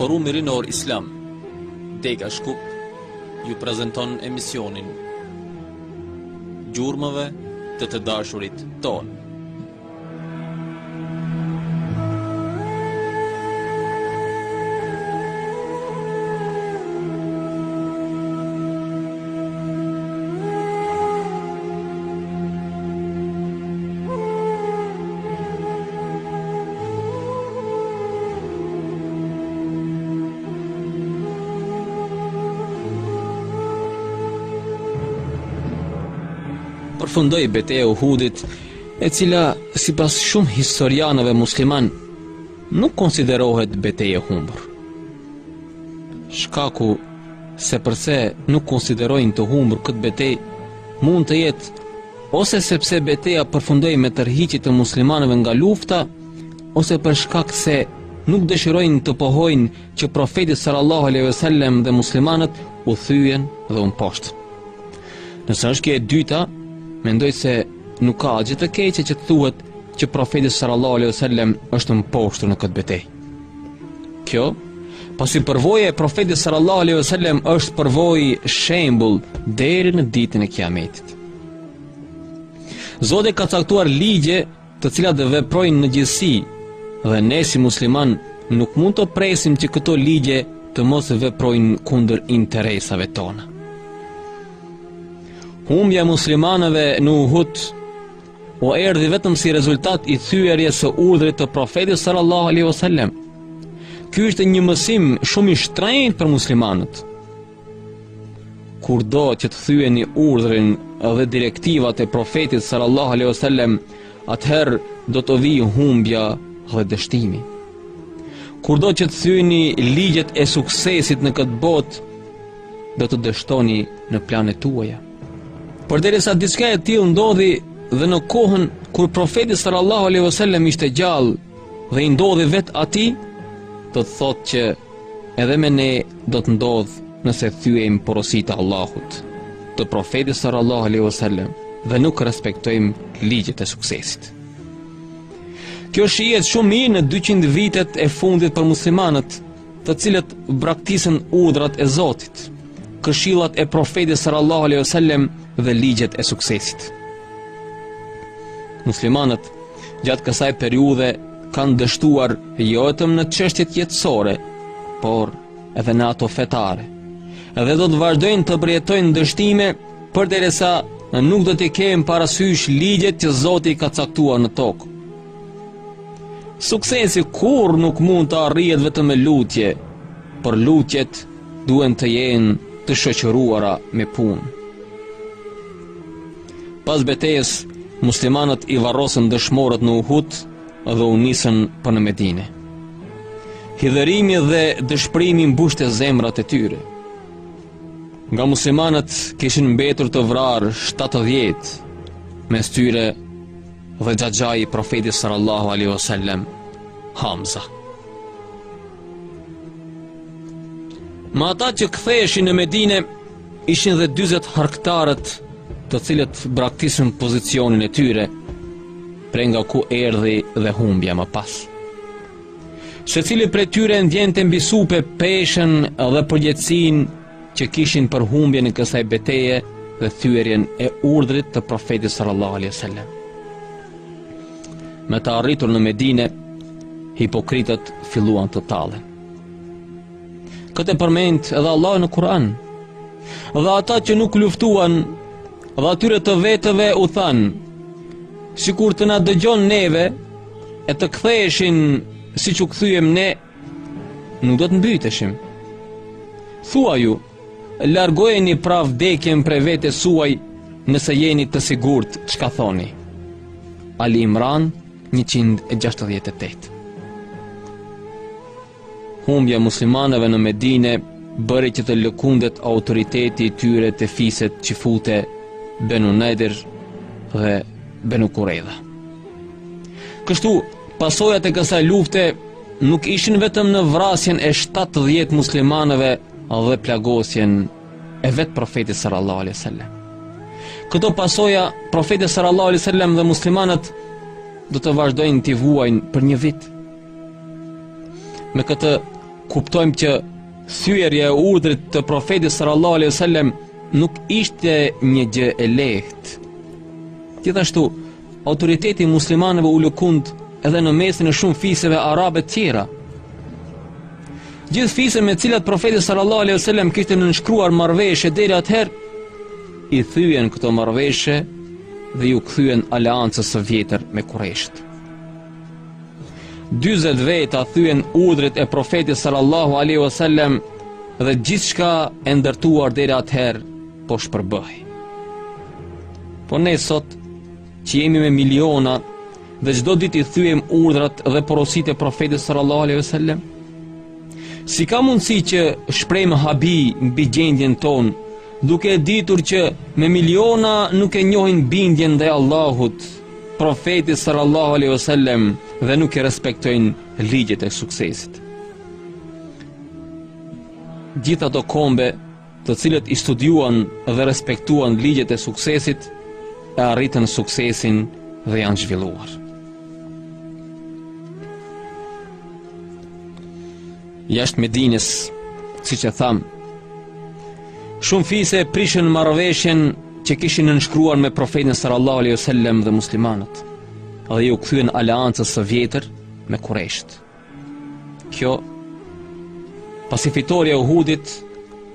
Forumi Rinor Islam, Dega Shkup, ju prezanton emisionin Gjurmëve të dashurit tonë. Përfundoi betejë e Uhudit, e cila sipas shumë historianëve musliman nuk konsiderohet betejë e humbur. Shkaku se përse nuk konsiderojnë të humbur këtë betejë mund të jetë ose sepse betejë përfundoi me tërhiqje të muslimanëve nga lufta, ose për shkak se nuk dëshirojnë të pohojnë që profeti sallallahu alejhi wasallam dhe muslimanët u thyen dhe u mposhtën. Nëse është kjo e dyta, mendoj se nuk ka gjë të keqe që të thuhet që profeti sallallahu alejhi wasallam është mposhtur në këtë betejë. Kjo, pasi përvoja e profetit sallallahu alejhi wasallam është përvojë shembull deri në ditën e Kiametit. Zoti ka caktuar ligje të cilat dhe veprojnë në gjithësi, dhe ne si musliman nuk mund të presim që këto ligje të mos veprojnë kundër interesave tona. Humbja e muslimanëve në Uhud u erdhi vetëm si rezultat i thyerjes së urdhrit të profetit sallallahu alaihi wasallam. Ky është një mësim shumë i shtrenjtë për muslimanët. Kurdo që të thyeni urdhrin dhe direktivat e profetit sallallahu alaihi wasallam, atëherë do të vijë humbja dhe dështimi. Kurdo që të thyeni ligjet e suksesit në këtë botë, do të dështoni në planet tuaja. Përderisa diçka e tillë ndodhi dhe në kohën kur profeti sallallahu alejhi wasallam ishte gjallë dhe i ndodhi vetë atij, do të thotë që edhe me ne do të ndodh nëse thyejmë porositë e Allahut, të profetit sallallahu alejhi wasallam dhe nuk respektojmë ligjet e suksesit. Kjo shihet shumë mirë në 200 vitet e fundit për muslimanët, të cilët braktisën urdhrat e Zotit, këshillat e profetit sallallahu alejhi wasallam dhe ligjet e suksesit. Muslimanët gjatë kësaj periudhe kanë dështuar jo vetëm në çështjet jetësore, por edhe në ato fetare. Edhe do të vazhdojnë të përjetojnë dështime përderisa nuk do t'i kemë parasysh ligjet që Zoti ka caktuar në tokë. Suksesi kur nuk mund të arrihet vetëm me lutje, por lutjet duhen të jenë të shoqëruara me punë. Pas betejës, muslimanët i varrosën dëshmorët në Uhud dhe u nisën për në Medinë. Hidhërimi dhe dëshpërimi mbushte zemrat e tyre. Nga muslimanët kishin mbetur të vrarë 70, mes tyre dhe xhaxhai i profetit sallallahu alaihi wasallam, Hamza. Ma ata që ktheheshin në Medinë ishin dhe 40 harktarët të cilët braktisën pozicionin e tyre, prej nga ku erdhi dhe humbja më pas. Secili prej tyre ndjente mbi supe peshën dhe përgjegjësinë që kishin për humbjen e kësaj beteje dhe thyerjen e urdhrit të profetit sallallahu alaihi wasallam. Me të arritur në Medinë, hipokritët filluan të tallen. Këtë përmend edhe Allah në Kur'an. Dhe ata që nuk luftuan, dhe atyre të vetëve u thanë, sikur të na dëgjon neve e të ktheheshin siç u kthyem ne, nuk do të mbyteshim. Thua ju, largojeni pra vdekjen prej vetes suaj nëse jeni të sigurt çka thoni. Ali Imran 168. Humbja muslimanëve në Medinë bëri që të lëkundet autoriteti i tyre të fiset që fute Benu Nadir dhe Benu Qurayza. Kështu, pasojat e kësaj lufte nuk ishin vetëm në vrasjen e 70 muslimanëve dhe plagosjen e vetë profetit sallallahu alaihi wasallam. Këto pasoja profeti sallallahu alaihi wasallam dhe muslimanët do të vazhdojnë t'i vuajnë për një vit. Me këtë kuptojmë që thyerja e urdhrit të profetit sallallahu alaihi wasallam nuk ishte një gjë e lehtë. Gjithashtu, autoriteti muslimanëve u lëkund edhe në mesin e shumë fisëve arabe të tjera. Gjithë fisët me cilat profeti sallallahu alaihi wasallam kishte nënshkruar marrëveshje deri atëherë, i thyen këto marrëveshje dhe ju kthyen aleancës së vjetër me Qurayshët. 40 veta thyen urdhrit e profetit sallallahu alaihi wasallam dhe gjithçka e ndërtuar deri atëherë po shpërbëhej. Po ne sot që jemi me miliona dhe çdo ditë i thyem urdhrat dhe porositë e profetit sallallahu alaihi wasallam, si ka mundësi që shprejmë habi mbi gjendjen tonë, duke e ditur që me miliona nuk e njohin bindjen ndaj Allahut, profetit sallallahu alaihi wasallam dhe nuk e respektojnë ligjet e suksesit. Gjithë ato kombe të cilët i studiuan dhe respektuan ligjet e suksesit e arritën suksesin dhe janë zhvilluar. Jashtë Medinës, siç e tham, shumë fise prishën marrëveshjen që kishin nënshkruar me profetin sallallahu alaihi wasallam dhe muslimanët, dhe ju kthyen aleancës së vjetër me Qurayshët. Kjo, pasi fitoria e Uhudit,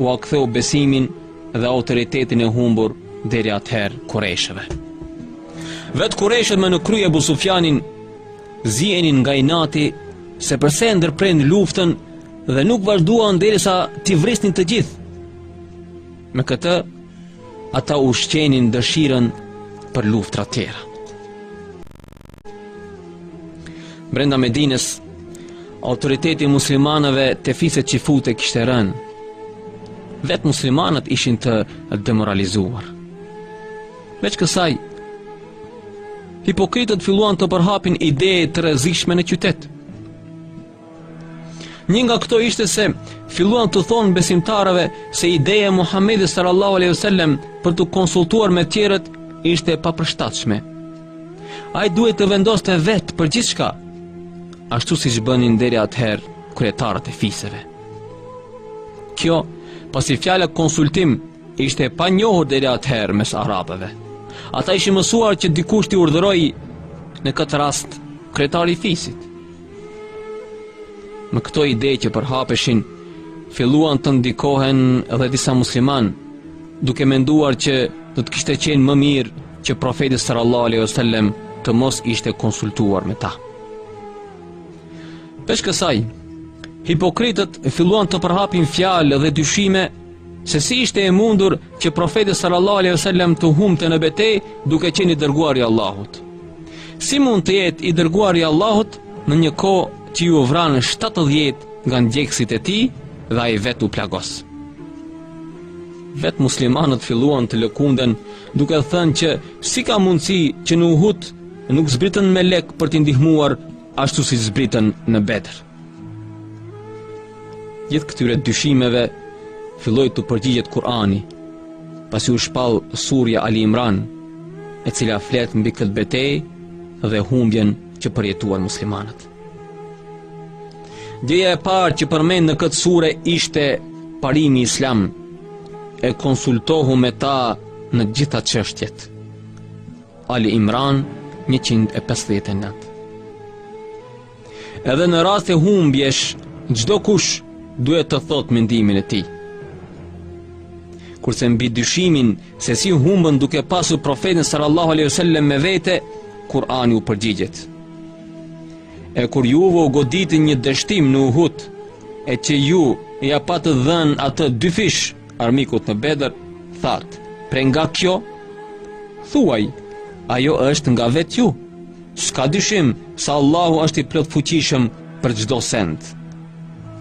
u aktheu besimin dhe autoritetin e humbur deri atëherë Qurayshëve. Vetë Qurayshët me në krye Abu Sufjanin zienin nga inati se përse ndërprend luftën dhe nuk vazhduan derisa t'i vrisnin të gjithë. Me këtë, ata ushqenin dëshirën për luftra tjera. Brenda Medinës, autoriteti muslimanëve të fiset qifute kishte rënë. Vetë muslimanët ishin të demoralizuar. Veç kësaj, hipokritët filluan të përhapin ide të rrezikshme në qytet. Një nga këto ishte se filluan të thonë besimtarëve se ideja e Muhamedit sallallahu alaihi wasallam për të konsultuar me tjerët ishte e papërshtatshme. Ai duhet të vendoste vetë për gjithçka, ashtu siç bënin deri atëherë kryetarët e fisëve. Kjo, pasi fjala konsultim ishte e panjohur deri atëherë mes arabëve. Ata ishin mësuar që dikush t'i urdhërojë, në këtë rast kryetari i fisit. Me këto ide që përhapeshin, filluan të ndikohen edhe disa musliman, duke menduar që do të kishte qenë më mirë që profeti sallallahu alaihi wasallam të mos ishte konsultuar me ta. Pesh kësaj, hipokritët filluan të përhapin fjalë dhe dyshime se si ishte e mundur që profeti sallallahu alaihi wasallam të humbte në betejë duke qenë i dërguari i Allahut. Si mund të jetë i dërguari i Allahut në një kohë që ju vranë 70 nga ndjekësit e tij dhe ai vetë u plagos? Vetë muslimanët filluan të lëkunden duke thënë që si ka mundësi që në Uhud nuk zbritën melek për t'i ndihmuar ashtu si zbritën në Bedr. Gjithë këtyre dyshimeve filloi të përgjigjet Kur'ani, pasi u shpall surja Ali Imran, e cila flet mbi këtë betejë dhe humbjen që përjetuan muslimanët. Gjëja e parë që përmend në këtë sure ishte parimi islam, e konsultohu me ta në gjitha çështjet. Ali Imran 159. Edhe në rast e humbjesh, çdo kush duhet të thot mendimin e tij. Kurse mbi dyshimin se si humbën duke pasur profetin sallallahu alaihi wasallam me vete, Kur'ani u përgjigjet. E kur juve u goditi një dështim në Uhud, e që ju ja patë dhënë atë 2 fish armikut në Bedër, thatë, pre nga kjo, thuaj, ajo është nga vetë ju. S'ka dyshim sa Allahu është i plot fuqishëm për çdo send.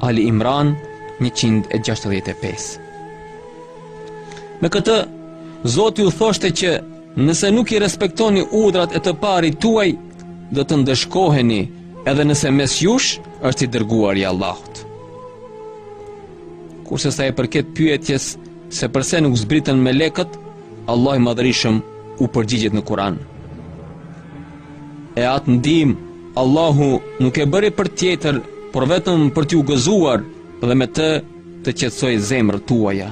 Ali Imran 165. Me këtë, Zoti u thoshte që nëse nuk i respektoni urdhrat e të parit tuaj, do të ndëshkoheni, edhe nëse mes jush është i dërguar i Allahut. Kurse sa e përket pyetjes se përse nuk zbritën melekët, Allah i Madhërisëm u përgjigjet në Kur'an. E atë ndihmë Allahu nuk e bëri për tjetër, por vetëm për t'ju gëzuar dhe me të të qetësoj zemrët tuaja.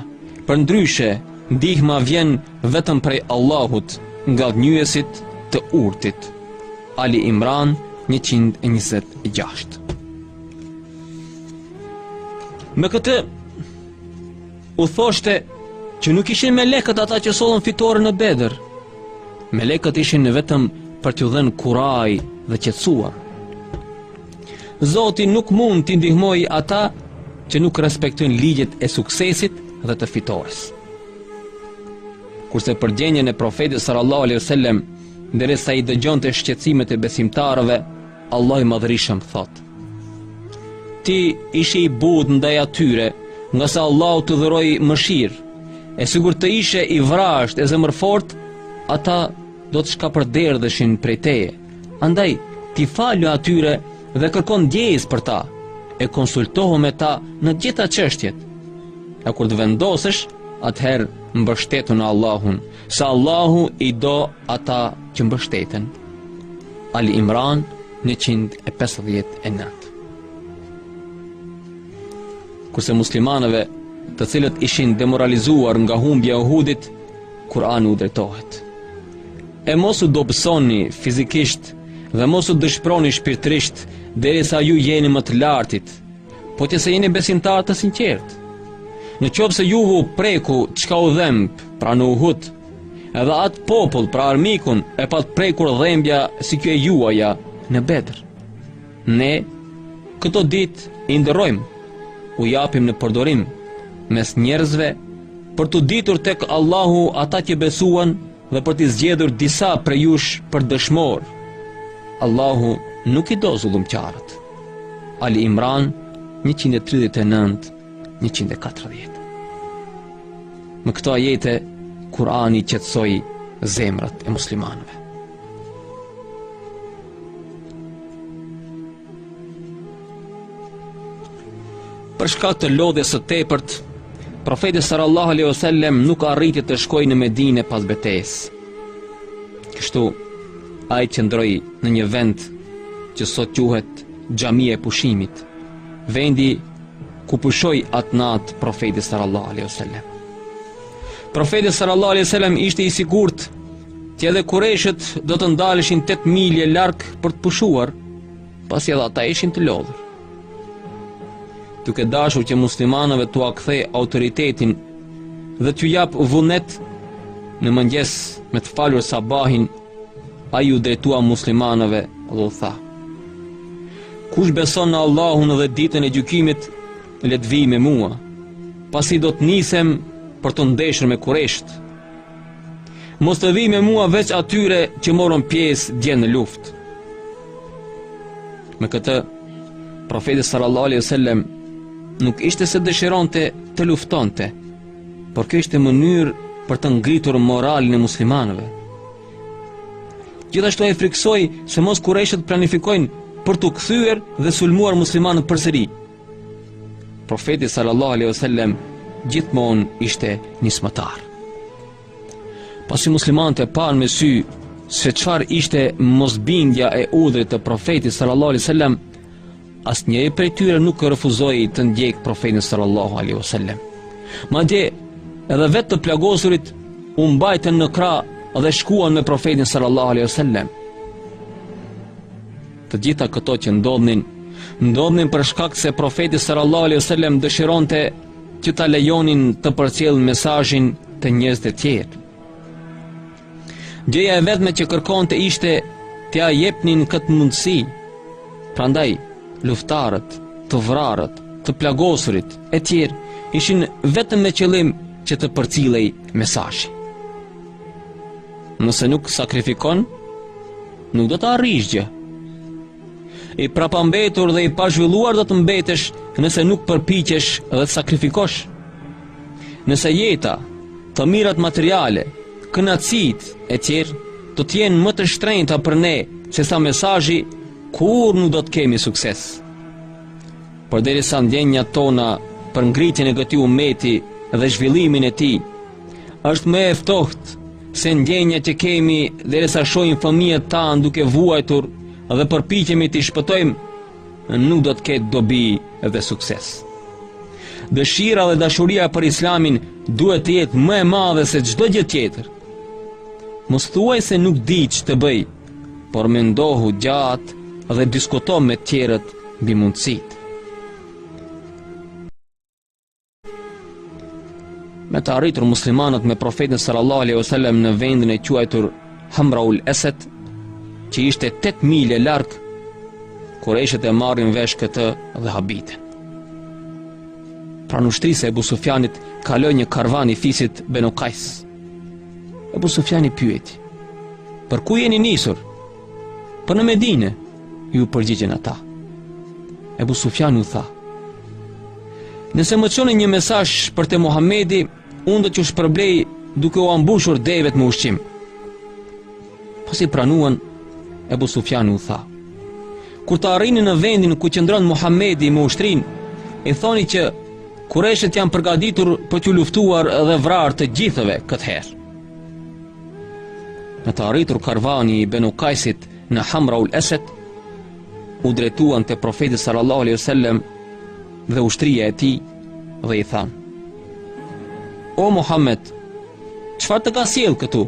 Përndryshe, ndihma vjen vetëm prej Allahut, nga gënjyesit të urtit. Ali Imran 126. Me këtë u thoshte që nuk ishin melekët ata që sollën fitore në Bedër. Melekët ishin vetëm për t'u dhënë kuraj dhe qetësuar. Zoti nuk mund t'i ndihmojë ata që nuk respektojnë ligjet e suksesit dhe të fitores. Kurse për gjendjen e profetit sallallahu alaihi wasallam, derisa i dëgjonte shqetësimet e besimtarëve, Allah i Madhërisëm thotë: Ti ishe i budh ndaj atyre, nga sa Allahu të dhuroi mëshirë, e sigur të ishe i vrasht e zemërfort, ata do të shkapërderdheshin prej teje. Andaj, ti falu atyre dhe kërkon ndjesë për ta, e konsultohu me ta në gjitha çështjet. E kur të vendosesh, atëherë mbështetu në Allahun, sa Allahu i do ata që mbështeten. Ali Imran 159. Kurse muslimanëve, të cilët ishin demoralizuar nga humbja e Uhudit, Kur'ani u drejtohet: E mos u dobësoni fizikisht dhe mos u dëshpëroni shpirtërisht derisa ju jeni më të lartit, po që se jeni besimtar të sinqert. Në qoftë se juve u preku çka u dhemb pra në Uhud, edhe atë popull pra armikun e pat prekur dhembja si kjo e juaja në Bedër. Ne këto ditë i ndërrojmë, u japim në përdorim mes njerëzve për të ditur tek Allahu ata që besuan dhe për t'i zgjedhur disa prej jush për dëshmor. Allahu nuk i do zullumqtarët. Ali Imran 139-140. Në këto ajete, Kur'ani qetësoi zemrat e muslimanëve. Për shkak të lodhjes së tepërt, profeti sallallahu alaihi wasallam nuk arriti të shkojë në Medinë pas betejës. Kështu, ai qëndroi në një vend që sot quhet Xhamia e Pushimit, vendi ku pushoi atë natë profeti sallallahu alaihi wasallam. Profeti sallallahu alaihi wasallam ishte i sigurt që edhe Kureshët do të ndaleshin 8 milje larg për të pushuar, pasi edhe ata ishin të lodhur. Duke dashur që muslimanëve t'u kthej autoritetin dhe t'u jap vullnet, në mëngjes me të falur sabahin, ai u drejtua muslimanëve dhe u tha: Kush beson në Allahun dhe ditën e gjykimit, le të vijë me mua, pasi do të nisem për të ndeshur me Kureshët. Mos të vijë me mua veç atyre që morën pjesë dje në luftë. Me këtë, profeti sallallahu alaihi wasallam nuk ishte se dëshironte të luftonte, por kjo ishte mënyrë për të ngritur moralin e muslimanëve. Gjithashtu ai friksoi se mos Kureshët planifikojnë për të kthyer dhe sulmuar muslimanët përsëri. Profeti sallallahu alaihi wasallam gjithmonë ishte nismëtar. Pasi muslimanët e parë me sy se çfarë ishte mosbindja e udhrit të profetit sallallahu alaihi wasallam, asnjëri prej tyre nuk refuzoi të ndjek profetin sallallahu alaihi wasallam. Madje edhe vetë të plagosurit u mbajtën në krah dhe shkuan me profetin sallallahu alaihi wasallam. Të gjitha këto që ndodhnin për shkak se profeti sallallahu alaihi wasallam dëshironte që ta lejonin të përcjellin mesazhin të njerëzve të tjerë. Gjëja e vetme që kërkonte ishte t'ia jepnin këtë mundësi. Prandaj luftarët, të vrarët, të plagosurit e tjerë ishin vetëm me qëllim që të përcillej mesazhi. Nëse nuk sakrifikon, nuk do të arrish gjë. I prapambetur dhe i pazhvilluar do të mbetesh nëse nuk përpiqesh dhe të sakrifikosh. Nëse jeta, të mirat materiale, kënaqësitë e tjerë do të jenë më të shtrenjta për ne se sa mesazhi, kur nuk do të kemi sukses. Përderisa ndjenjat tona për ngritjen e këtij ummeti dhe zhvillimin e tij është më e ftohtë se ndjenjat që kemi derisa shohim fëmijët tanë duke vuajtur dhe përpiqemi t'i shpëtojmë, nuk do të ketë dobi dhe sukses. dëshira dhe dashuria për Islamin duhet të jetë më e madhe se çdo gjë tjetër. Mos thuaj se nuk di ç'të bëj, por mendohu gjatë dhe diskuto me tjerët mbi mundësitë. Me të arritur muslimanët me profetin sallallahu alaihi wasallam në vendin e quajtur Hamraul Asad, që ishte 8 milë larg, Kurajshët e marrin vesh këtë dhe habiten. Pranë ushtrisë e Ebu Sufjanit kaloi një karvan i fisit Benu Qais. Ebu Sufjani pyeti: "Për ku jeni nisur?" "Për në Medinë," ju përgjigjen ata. Ebu Sufjani u tha: "Nëse më çoni një mesazh për te Muhamedi, unë do t'ju shpërblej duke u ambushur devet me ushqim." Pasi pranuan, Ebu Sufjani u tha: "Kur të arrini në vendin ku qëndron Muhamedi me ushtrin, i thoni që Kurajshët janë përgatitur për t'ju luftuar dhe vrarë të gjithëve këtë herë." Në të arritur karvani i Benu Qaisit në Hamraul Asad, u drejtuan te profeti sallallahu alaihi wasallam dhe ushtria e tij dhe i thanë: "O Muhammed, çfarë të ka sjell këtu?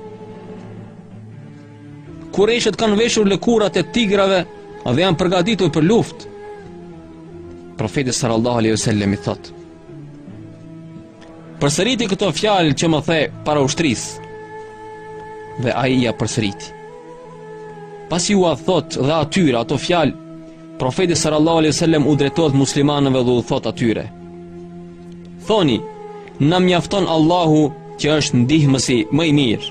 Kurajshët kanë veshur lëkurat e tigrave dhe janë përgatitur për luftë." Profeti sallallahu alaihi wasallam i thotë: "Përsëriti këto fjalë që më the para ushtrisë." Dhe ai ja përsëriti. Pasi u thot dhe atyre ato fjalë, profeti sallallahu alaihi wasallam u drejtohet muslimanëve dhe u thot atyre: "Thoni, na mjafton Allahu që është ndihmësi më i mirë."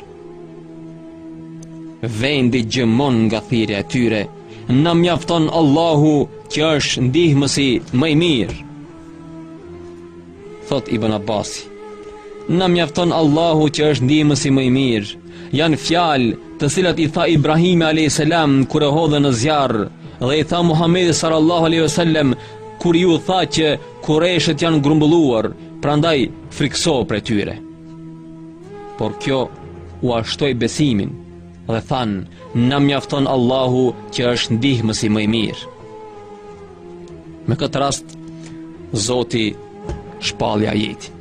Vendi gjëmon nga thirrja e tyre: "Na mjafton Allahu që është ndihmësi më i mirë." Thot Ibn Abbasi: "Na mjafton Allahu që është ndihmësi më i mirë" janë fjalë të cilat i tha Ibrahimi a.s. kur e hodhe në zjarr, dhe i tha Muhamedi sallallahu alaihi wasallam kur ju tha që Kurajshët janë grumbulluar, prandaj frikso për tyre. Por kjo u ashtoi besimin dhe than: "Na mjafton Allahu që është ndihmësi më i mirë." Me këtë rast, Zoti shpalli ajetin.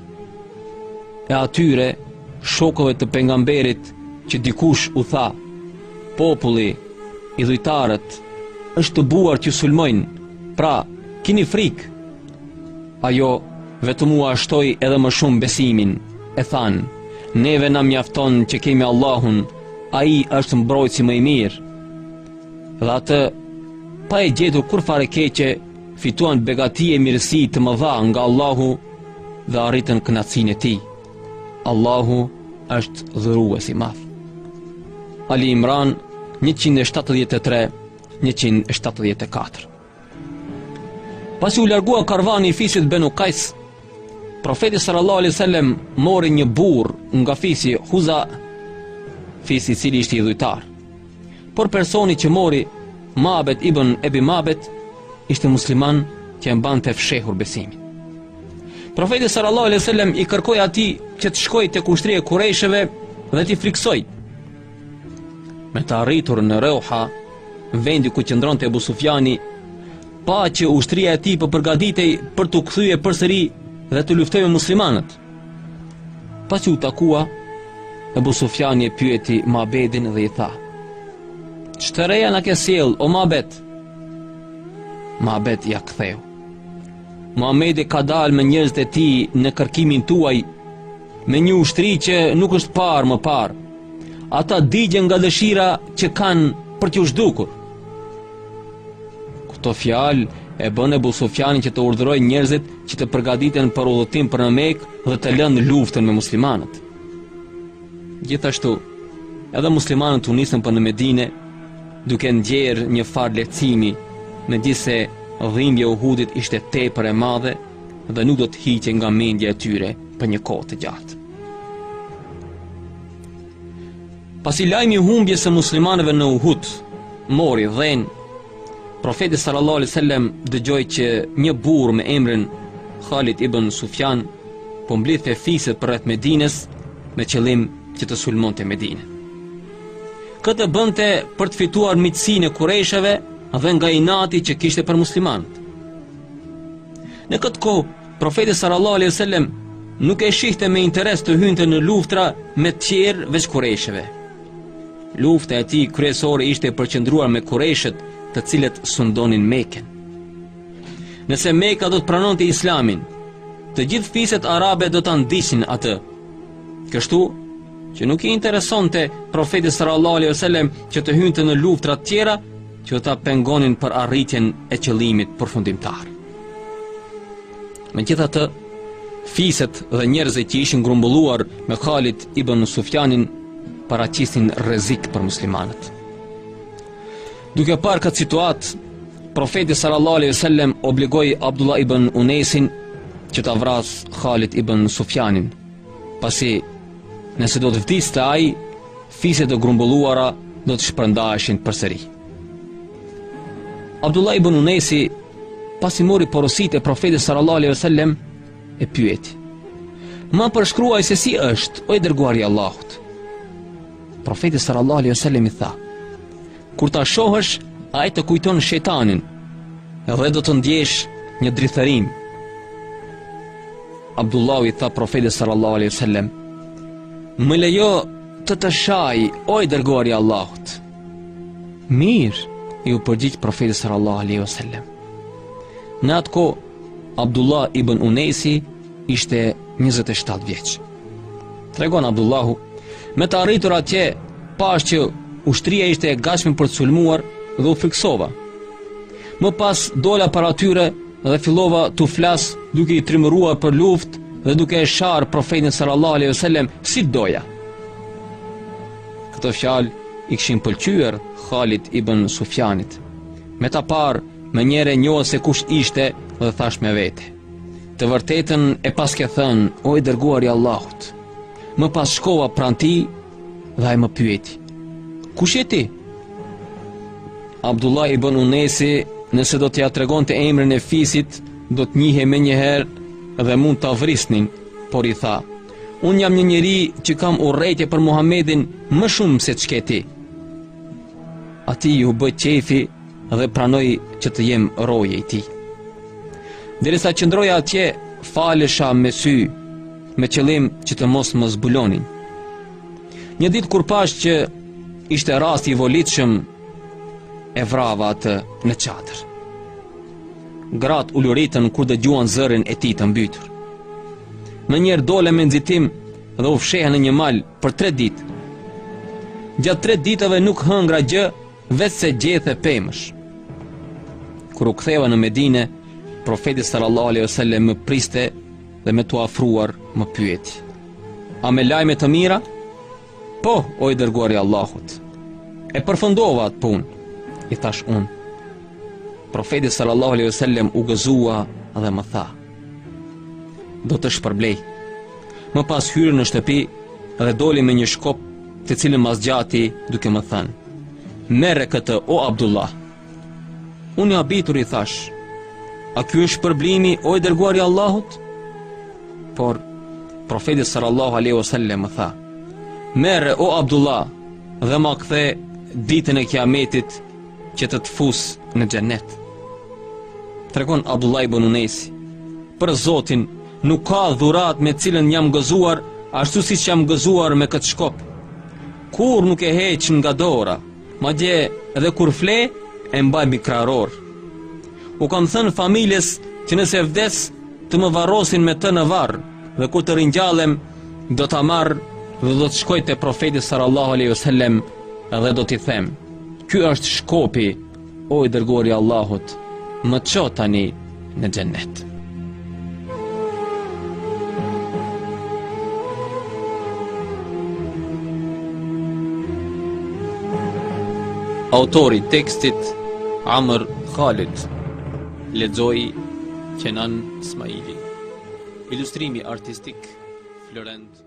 E atyre shokëve të pejgamberit që dikush u tha: "Populli, idhujtarët, është të buar që sulmojnë, pra kini frikë." Ajo vetëm u ashtoi edhe më shumë besimin, e thanë: "Neve na mjafton që kemi Allahun, ai është mbrojtësi më i mirë." Dhe atë, pa e gjetur kur fare keqe, fituan begati e mirësi të mëdha nga Allahu dhe arritën kënaqësinë e tij. Allahu është dhurues i madh. Ali Imran 173-174. Pasi u largua karvani i fisit Benu Qais, profeti sallallahu alaihi wasallam mori një burr nga fisi Huza, fisi i cili ishte idhujtar. Por personi që mori, Mabet ibn Ebi Mabet, ishte musliman që e mbante fshehur besimin. Profeti sallallahu alaihi wasallam i kërkoi atij që të shkojë tek ushtria e Kurajshëve dhe t'i friksoi. Me të arritur në Rauha, vendi ku qëndronte Ebu Sufjani, pa që ushtria e tij po përgatitej për t'u kthyer përsëri dhe të luftojë me muslimanët. Pasi u takua, Ebu Sufjani e pyeti Mabedin dhe i tha: "Ç'të reja na ke sjell, o Mabet?" Mabet ja ktheu: "Muhamedi ka dalë me njerëzit e tij në kërkimin tuaj, me një ushtri që nuk është parë më parë. Ata digjen nga dëshira që kanë për t'ju zhdukur." Këto fjalë e bën Ebu Sufjani që të urdhërojë njerëzit që të përgatiten për udhëtim për në Mekë dhe të lënë luftën me muslimanët. Gjithashtu, edhe muslimanët u nisën për në Medinë, duke ndjerë një farë lehtësimi, megjithse dhimbja e Uhudit ishte tepër e madhe dhe nuk do të hiqej nga mendja e tyre për një kohë të gjatë. Pasi lajmi i humbjes së muslimanëve në Uhud mori dhenë, profeti sallallahu alaihi wasallam dëgjoi që një burr me emrin Khalid ibn Sufjan po mblidhte fiset përreth Medinës me qëllim që të sulmonte Medinën. Këtë bënte për të fituar miqësinë e Kurajshëve dhe nga inati që kishte për muslimanët. Në këtë kohë, profeti sallallahu alaihi wasallam nuk e shihte me interes të hynte në luftra me tjerë veç Kurejshëve. Lufta e tij kryesore ishte e përqendruar me Kurejshët, të cilët sundonin Mekën. Nëse Meka do të pranonte Islamin, të gjithë fiset arabe do ta ndiqnin atë. Kështu që nuk i interesonte profetit sallallahu alaihi wasallam që të hynte në luftra të tjera që ta pengonin për arritjen e qëllimit përfundimtar. Megjithatë, fiset dhe njerëzit që ishin grumbulluar me Khalid ibn Sufjanin paraqisin rrezik për muslimanët. Duke parë këtë situatë, profeti sallallahu alaihi wasallam obligoi Abdullah ibn Unesin që ta vras Khalid ibn Sufjanin, pasi nëse do të vdiste ai, fiset e grumbulluara do të shpërndaheshin përsëri. Abdullah ibn Unesi, pasi mori porositë e profetit sallallahu alaihi wasallam, e pyeti: "Ma përshkruaj se si është, o i dërguari i Allahut?" Profeti sallallahu alaihi wasallam i tha: "Kur ta shohësh, ai të kujton shejtanin, edhe do të ndjesh një drithërim." Abdullah i tha profetit sallallahu alaihi wasallam: "Më lejo të shaj, o i dërguari i Allahut." "Mirë," i u përgjigj profeti sallallahu alaihi wasallam. Në atë kohë, Abdullah ibn Unesi ishte 27 vjeç. Tregon Abdullahu: "Me të arritur atje, pash që ushtria ishte e gatshme për të sulmuar dhe u friksova. Më pas dola para tyre dhe fillova t'u flas duke i trimëruar për luftë dhe duke e sharë profetin sallallahu alaihi wasallam si doja." Këto fjalë i kishin pëlqyer Khalid ibn Sufjanit. Me ta parë, më njëre njohë se kush ishte dhe thash me vete: "Të vërtetën e pas ke thënë, o i dërguari i Allahut." Më pas shkova pran tij dhe ai më pyeti: "Kush je ti?" Abdullah ibn Unesi, nëse do t'ja tregonte emrin e fisit, do të njihe me njëherë dhe mund t'a vrisnin, por i tha: "Unë jam një njeri që kam urrejtje për Muhammedin më shumë se ç'ke ti." Ati ju bë qefi dhe pranoi që të jem roje i tij. Derisa qëndroja atje, falesha me sy, me qëllim që të mos më zbulonin. Një ditë kur pash që ishte rasti i volitshëm, e vrava atë në çadër. Gratë u luritën kur dëgjuan zërin e tij të mbytur. Më njëherë dole me nxitim dhe u fsheha në një mal për 3 ditë. Gjatë 3 ditëve nuk hëngra gjë, veç se gjethe pemësh. Kur u ktheva në Medinë, profeti sallallahu alaihi wasallam më priste dhe me t'u afruar më pyeti: "A me lajme të mira?" "Po, o i dërguari i Allahut." "E përfundova atë punë," i thash unë. Profeti sallallahu alaihi wasallam u gëzua dhe më tha: "Do të shpërblej." Më pas hyri në shtëpi dhe doli me një shkop, të cilën mas gjati duke më thënë: "Merre këtë, o Abdullah." Unë i habitur i thash: "A ky është shpërblimi, o i dërguari i Allahut?" Por profeti sallallahu alaihi wasallam më tha: "Merre, o Abdullah, dhe ma kthe ditën e Kiametit që të fus në xhenet." Tregon Abdullah ibn Unesi: "Për Zotin, nuk ka dhurat me cilën jam gëzuar ashtu siç jam gëzuar me këtë shkop. Kur nuk e heq nga dora, madje edhe kur fle e mbaj mbi krahor. U kam thënë familjes që nëse vdes të më varrosin me të në varr, dhe kur të ringjallem do ta marr dhe do të shkoj te profeti sallallahu alaihi wasallam dhe do t'i them: Ky është shkopi, o i dërguari i Allahut, më ço tani në xhennet." Autori tekstit Amr Khalid, lexoi Kenan Ismaili, ilustrimi artistik Florent